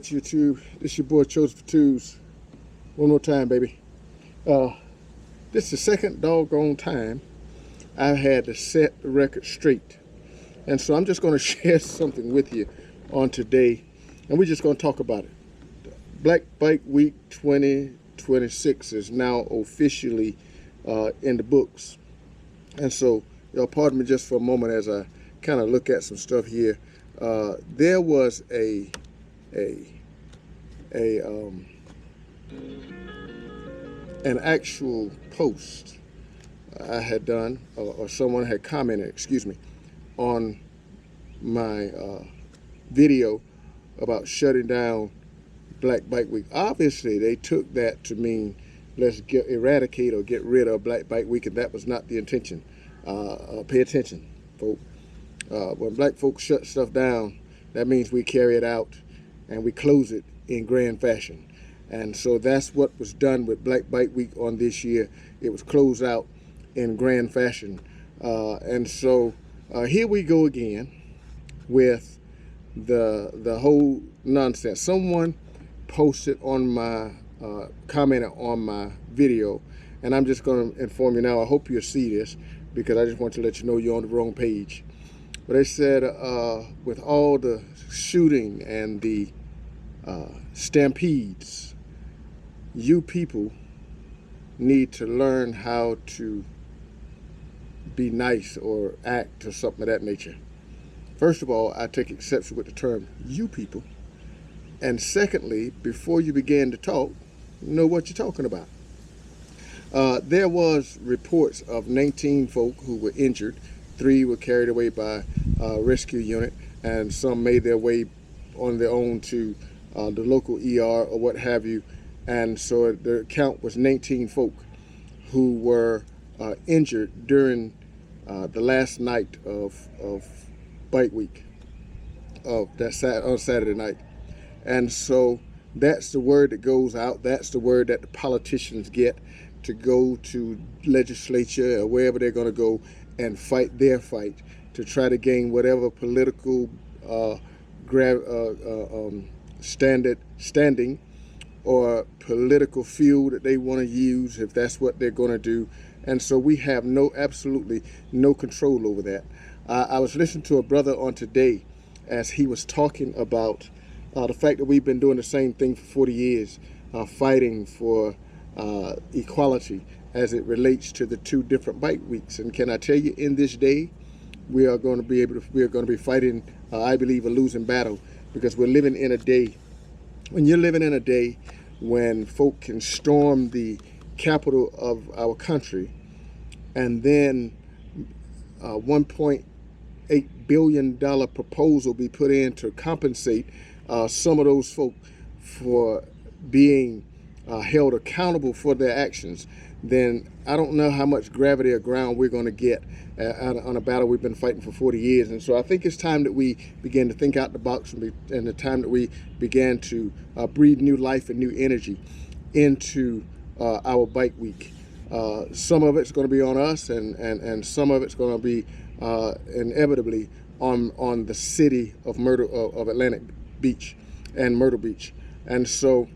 right, YouTube. This your boy Chosen for Twos. One more time, baby. This is the second doggone time I've had to set the record straight. And so I'm just going to share something with you on today. And we're just going to talk about it. Black Bike Week 2026 is now officially in the books. And so, y'all pardon me just for a moment as I kind of look at some stuff here. There was an actual post I had done, or someone had commented, excuse me, on my video about shutting down Black Bike Week. Obviously, they took that to mean let's eradicate or get rid of Black Bike Week, and that was not the intention. Pay attention, folks. When black folks shut stuff down, that means we carry it out and we close it in grand fashion. And so that's what was done with Black Bike Week on this year. It was closed out in grand fashion. And so here we go again with the whole nonsense. Someone posted on my, commented on my video, and I'm just going to inform you now. I hope you'll see this because I just want to let you know you're on the wrong page. But they said with all the shooting and the stampedes, you people need to learn how to be nice or act or something of that nature. First of all, I take exception with the term you people. And secondly, before you begin to talk, know what you're talking about. There was reports of 19 folk who were injured. 3 were carried away by a rescue unit, and some made their way on their own to the local ER or what have you. And so the count was 19 folk who were injured during the last night of Bike Week, on Saturday night. And so that's the word that goes out. That's the word that the politicians get to go to legislature or wherever they're going to go and fight their fight to try to gain whatever political standing or political fuel that they want to use, if that's what they're going to do. And so we have absolutely no control over that. I was listening to a brother on today as he was talking about the fact that we've been doing the same thing for 40 years, fighting for equality as it relates to the 2 different bike weeks. And can I tell you, in this day, we are going to be fighting, I believe, a losing battle, because we're living in a day, when you're living in a day when folk can storm the capital of our country and then $1.8 billion proposal be put in to compensate some of those folk for being held accountable for their actions, then I don't know how much gravity or ground we're going to get on a battle we've been fighting for 40 years. And so I think it's time that we begin to think out the box, and the time that we began to breathe new life and new energy into our Bike Week. Some of it's going to be on us, and some of it's going to be inevitably on the city of Atlantic Beach and Myrtle Beach. And so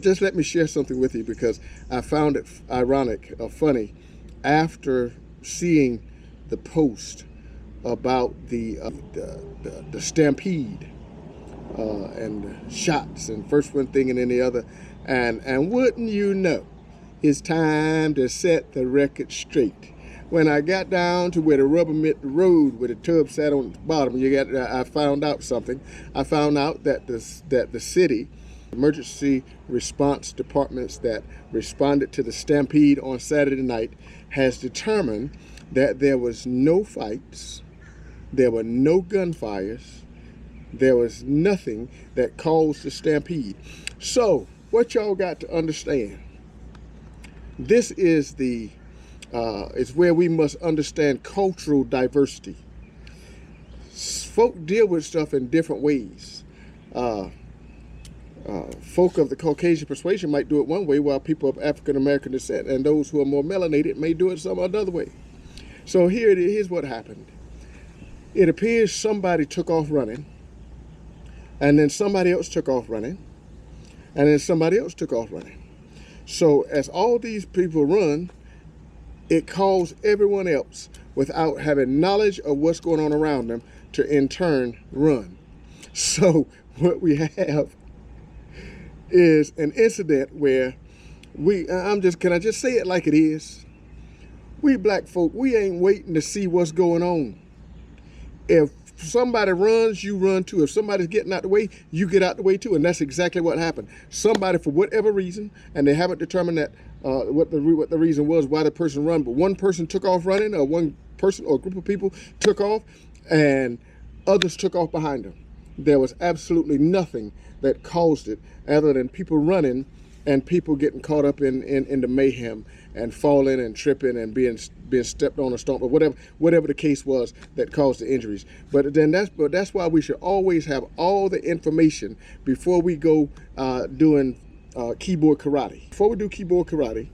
just let me share something with you, because I found it ironic, funny, after seeing the post about the stampede and the shots, and first one thing and then the other, and wouldn't you know, it's time to set the record straight. When I got down to where the rubber met the road, where the tub sat on the bottom, I found out something. I found out that the city emergency response departments that responded to the stampede on Saturday night has determined that there was no fights, there were no gunfires, there was nothing that caused the stampede. So what y'all got to understand, this is it's where we must understand cultural diversity. Folk deal with stuff in different ways. Folk of the Caucasian persuasion might do it one way, while people of African American descent and those who are more melanated may do it some other way. So here's what happened. It appears somebody took off running and then somebody else took off running, and then somebody else took off running. So as all these people run, it caused everyone else, without having knowledge of what's going on around them, to in turn run. So what we have is an incident where can I just say it like it is? We black folk, we ain't waiting to see what's going on. If somebody runs, you run too. If somebody's getting out the way, you get out the way too. And that's exactly what happened. Somebody, for whatever reason, and they haven't determined that what the reason was why the person run, but one person took off running, or one person or a group of people took off, and others took off behind them. There was absolutely nothing that caused it other than people running and people getting caught up in the mayhem and falling and tripping and being stepped on or stomped, or whatever the case was that caused the injuries. But that's why we should always have all the information before we go doing keyboard karate. Before we do keyboard karate,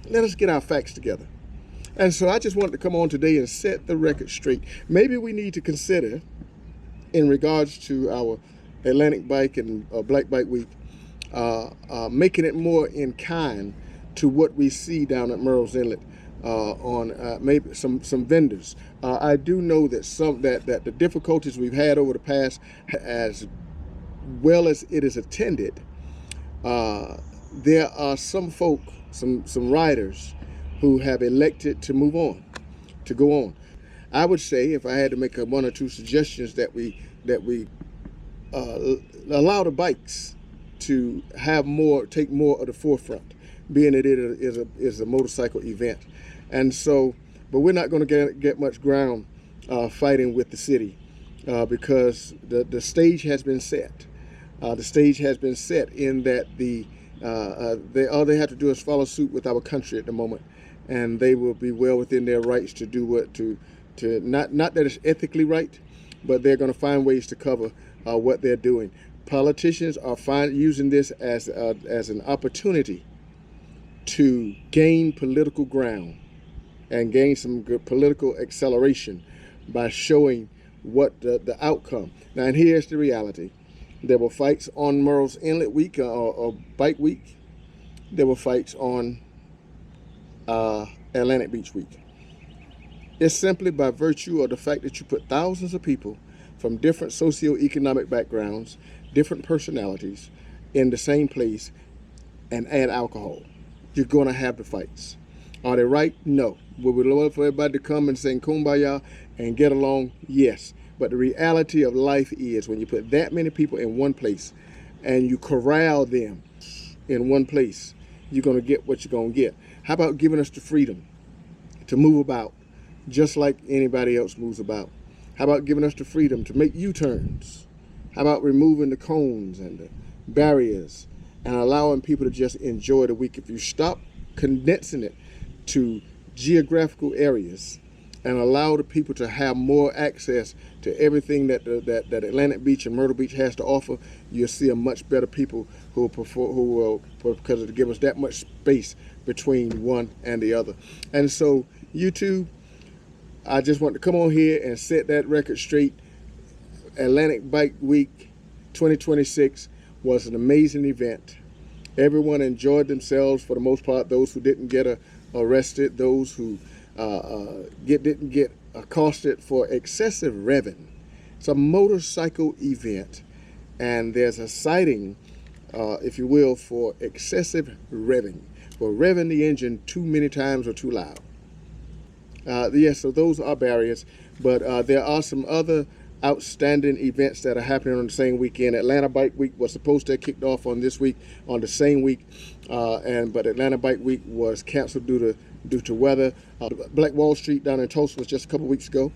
let us get our facts together. And so I just wanted to come on today and set the record straight. Maybe we need to consider, in regards to our Atlantic Bike and Black Bike Week, making it more in kind to what we see down at Murrells Inlet on maybe some vendors. I do know that that the difficulties we've had over the past, as well as it is attended, there are some folk, some riders who have elected to move on, to go on. I would say, if I had to make one or two suggestions, that we allow the bikes to take more of the forefront, being that it is a motorcycle event. And so, but we're not going to get much ground fighting with the city because the stage has been set. The stage has been set in that all they have to do is follow suit with our country at the moment, and they will be well within their rights to do not that it's ethically right, but they're going to find ways to cover what they're doing. Politicians are using this as an opportunity to gain political ground and gain some good political acceleration by showing what the outcome. Now, and here's the reality. There were fights on Murrells Inlet Week or Bike Week. There were fights on Atlantic Beach Week. It's simply by virtue of the fact that you put thousands of people from different socioeconomic backgrounds, different personalities in the same place and add alcohol. You're going to have the fights. Are they right? No. Would we love for everybody to come and sing Kumbaya and get along? Yes. But the reality of life is, when you put that many people in one place and you corral them in one place, you're going to get what you're going to get. How about giving us the freedom to move about just like anybody else moves about? How about giving us the freedom to make U-turns? How about removing the cones and the barriers and allowing people to just enjoy the week? If you stop condensing it to geographical areas and allow the people to have more access to everything that Atlantic Beach and Myrtle Beach has to offer, you'll see a much better people because it'll give us that much space between one and the other. And so, YouTube, I just want to come on here and set that record straight. Atlantic Bike Week 2026 was an amazing event. Everyone enjoyed themselves for the most part. Those who didn't get arrested, those who didn't get accosted for excessive revving. It's a motorcycle event, and there's a citing, if you will, for excessive revving, for revving the engine too many times or too loud. Yes, so those are barriers, but there are some other outstanding events that are happening on the same weekend. Atlanta Bike Week was supposed to have kicked off on the same week, but Atlanta Bike Week was canceled due to weather. Black Wall Street down in Tulsa was just a couple weeks ago,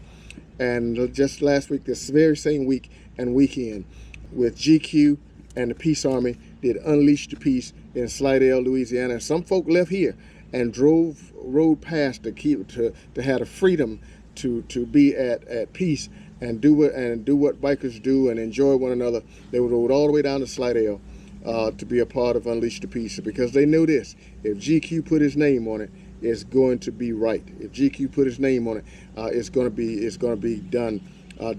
and just last week, this very same week and weekend, with GQ and the Peace Army did Unleash the Peace in Slidell, Louisiana. And some folk left here and rode past to have the freedom to be at peace and do what bikers do and enjoy one another. They rode all the way down to Slidell to be a part of Unleash the Peace, because they know this: if GQ put his name on it, it's going to be right. If GQ put his name on it, it's going to be done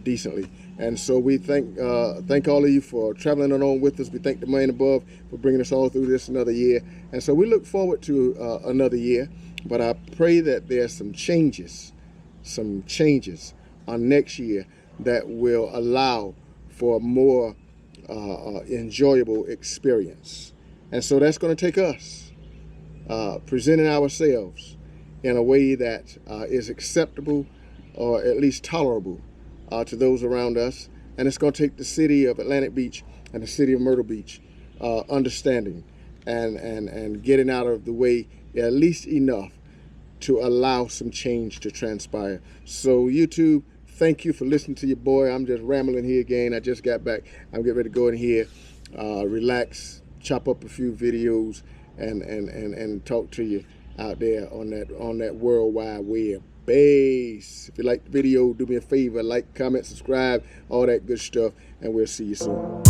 decently. And so we thank all of you for traveling along with us. We thank the man above for bringing us all through this another year. And so we look forward to another year. But I pray that there's some changes on next year that will allow for a more enjoyable experience. And so that's going to take us presenting ourselves in a way that is acceptable or at least tolerable to those around us. And it's going to take the city of Atlantic Beach and the city of Myrtle Beach understanding and getting out of the way at least enough to allow some change to transpire. So YouTube, thank you for listening to your boy. I'm just rambling here again. I just got back. I'm getting ready to go in here, relax, chop up a few videos, and talk to you out there on that World Wide Web base. If you like the video, do me a favor, like, comment, subscribe, all that good stuff, and we'll see you soon.